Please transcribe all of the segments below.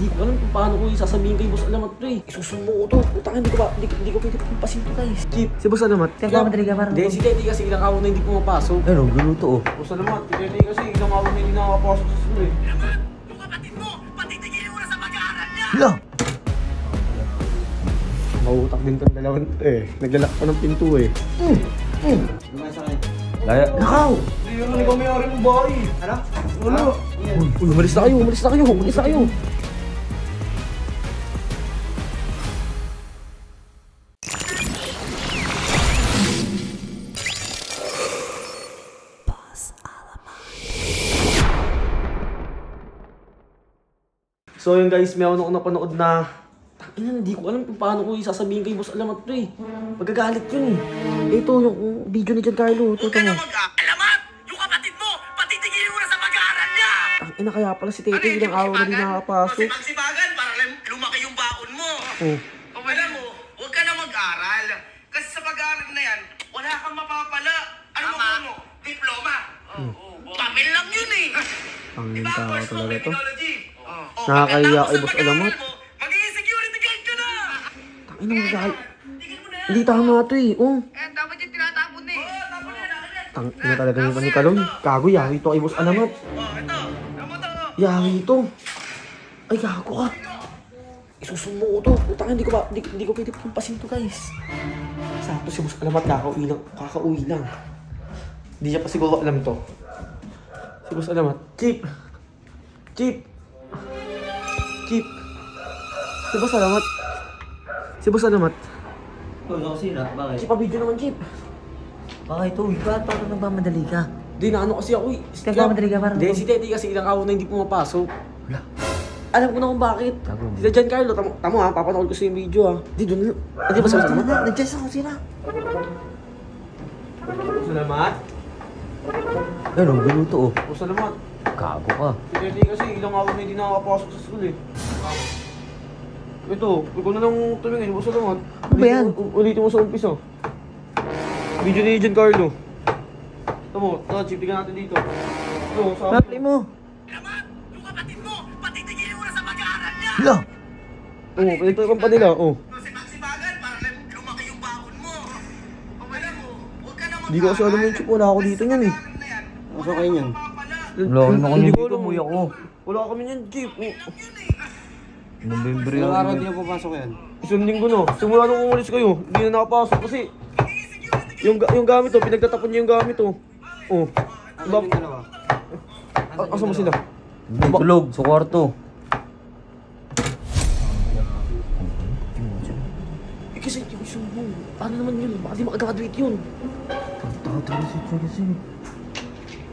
Hindi ko alam kung paano ko sasabihin kay Boss Alamat to eh. Isusumo ko to. Putang, hindi ko pwede pampasin to guys. Jeep, si Boss Alamat. Nagkamadali ka parang. Hindi, si Teddy kasi ilang araw na hindi pumapasok. Ano, luluto oh. Boss Alamat, si Teddy kasi ilang araw na hindi nakakapasok sa school eh. Alamat, yung kapatid mo, patitigilin mo na sa pag-aaral niya! Hala! Mautak din tong dalawang eh. Naglalak pa ng pinto eh. Laya. Nakaw! Hindi naman ikaw may-ari ng bahay. Ano? Wala. Umalis na kayo. So yun guys, meron ako napanood na hindi ko alam kung paano ko sasabihin kay Boss Alamat to eh. Magagalit yun eh. Ito yung video ni Giancarlo. Huwag ka na mag-alamat! Yung kapatid mo, patitigilin mo na sa pag-aaral niya! Tangina, kaya pala si Tete ilang araw na di nakakapasok. Magsibagan para lumaki yung baon mo. Oh. Alam mo, huwag ka na mag-aral. Kasi sa pag-aaral na yan, wala kang mapapala. Ano mo? Diploma. Papel lang yun eh. Ang Diba? tao First mo, talaga to. criminology. Nakakahiya kay Boss Alamat. Magiging security guard ka na! Tangina, magagalit. Tigil mo na yan. Hindi tama to eh. Oh. Eh, dapat yung tinatapon na eh. Tapon na yan. Tangina talaga yung panikalong. Gago, yari to kay Boss Alamat. Ito. Tama to. Yari to. Ay, gago ka. Isusumo ko to. Putang, hindi ko pwede pampasin to guys. Sakto si Boss Alamat, kakauwi lang. Hindi niya pa siguro alam to. Si Boss Alamat. Chip. Si Boss Alamat. Ito, sila. Bakit? Chip, pa-video naman, Chip. Bakit ito? Ikaw, parang nagmamadali ka. Di na ano kasi ako eh. Nagmamadali ka parang. Hindi, si Teddy kasi ilang araw na hindi pumapasok. Wala. Alam ko na kung bakit. Sila Giancarlo, tamo ha, papanood ko sa yung video ha. Di doon, hindi ba sa Boss Alamat? Nandiyan sa kusina. Boss Alamat? Ano, luluto oh. Boss Alamat? Gago ka. Si Teddy kasi ilang araw na hindi nakakapasok sa school eh. Ito, ikaw na lang tumingin, Boss Alamat. Ano ba yan? Ulitin mo sa umpisa. Video ni Giancarlo. Tamo, Chip, tignan natin dito. Ito, sa Play mo. Alamat! Yung kapatid mo, patitigilin mo na sa pag-aaral niya! Hala! Oo, ito yung pa nila, oh. Magsibagan para lumaki yung baon mo. Alam mo, huwag ka na mag-aaral. Hindi ko kasi alam yung Chip, wala ako dito niyan eh. Asa kayo niyan? Wala ko naman Hindi ko dito, alam. umuwi ako. Wala kami niyan, Chip. November Ilang araw yan. di na papasok yan? Isang linggo no. Simula nung umalis kayo, hindi na nakapasok kasi yung gamit to, pinagtatapon niya yung gamit to. Oh. Ano yung dalawa? Asa mo sila? Tulog sa kwarto. Eh kasi yung sumbong. Paano naman yun? Baka di makagraduate yun. Kasi.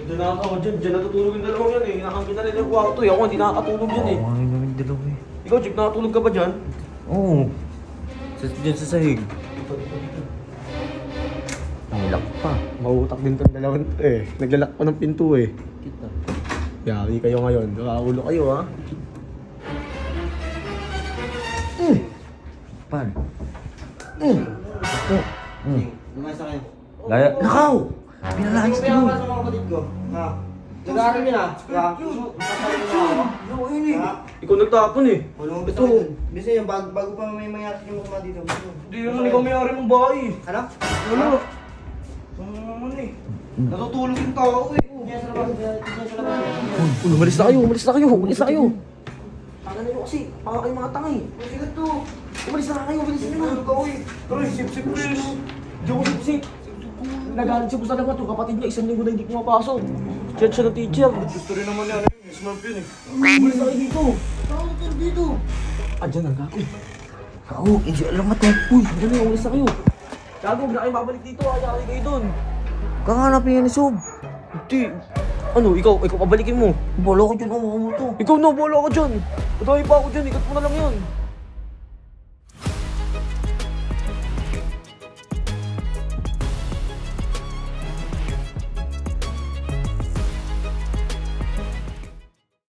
Diyan nakakawa dyan. Diyan natutulog yung dalawang yan eh. Hinahangin na rin yung kwarto eh. Ako hindi nakakatulog dyan eh. Oo, ano namin dalawa eh. Ikaw, Jeep, nakatulog ka ba dyan? Oo. Diyan sa sahig. Nilak pa. Mautak din tong dalawang eh. Naglalak pa ng pinto eh. Kita. Yari kayo ngayon. Nakaulo kayo ha. Pan. Lumay sa kayo. Laya. Nakaw! Pinalayas Kaya mo. pa sa mga kapatid ko. Ha? Nag-aaral yun ha? Ha? Ikaw nagtapon eh. Wala mong gusto yun. Bisa yun, bago pa may mangyari yung mga dito. Hindi naman ikaw may-ari ng bahay eh. Ano? Wala. Ano naman eh. Natutulog yung tao eh. Umalis na kayo. Tanga na nyo kasi. Baka kayo mga tanga eh. Sige to. Umalis na kayo. Bilisin nyo na. Tara, sip-sip please. Diyo ko sip-sip. Nagalit siya po sa labat. Yung kapatid niya, isang linggo na hindi pumapasok. Chat siya ng teacher. Gusto rin naman yan eh. Smurf yun eh. Umalis na kayo dito. Tara, dito. Diyan ang gago. Gago, hindi alam matay. Uy, dali, umalis na kayo. Gago, huwag na kayo babalik dito. Ayari kayo dun. Kakanapin yan ni Sob. Hindi. Ano, ikaw pabalikin mo. Bolo ko dyan, umuha mo to. Ikaw na, bola ako dyan. Madami pa ako dyan. Ikat mo na lang yun.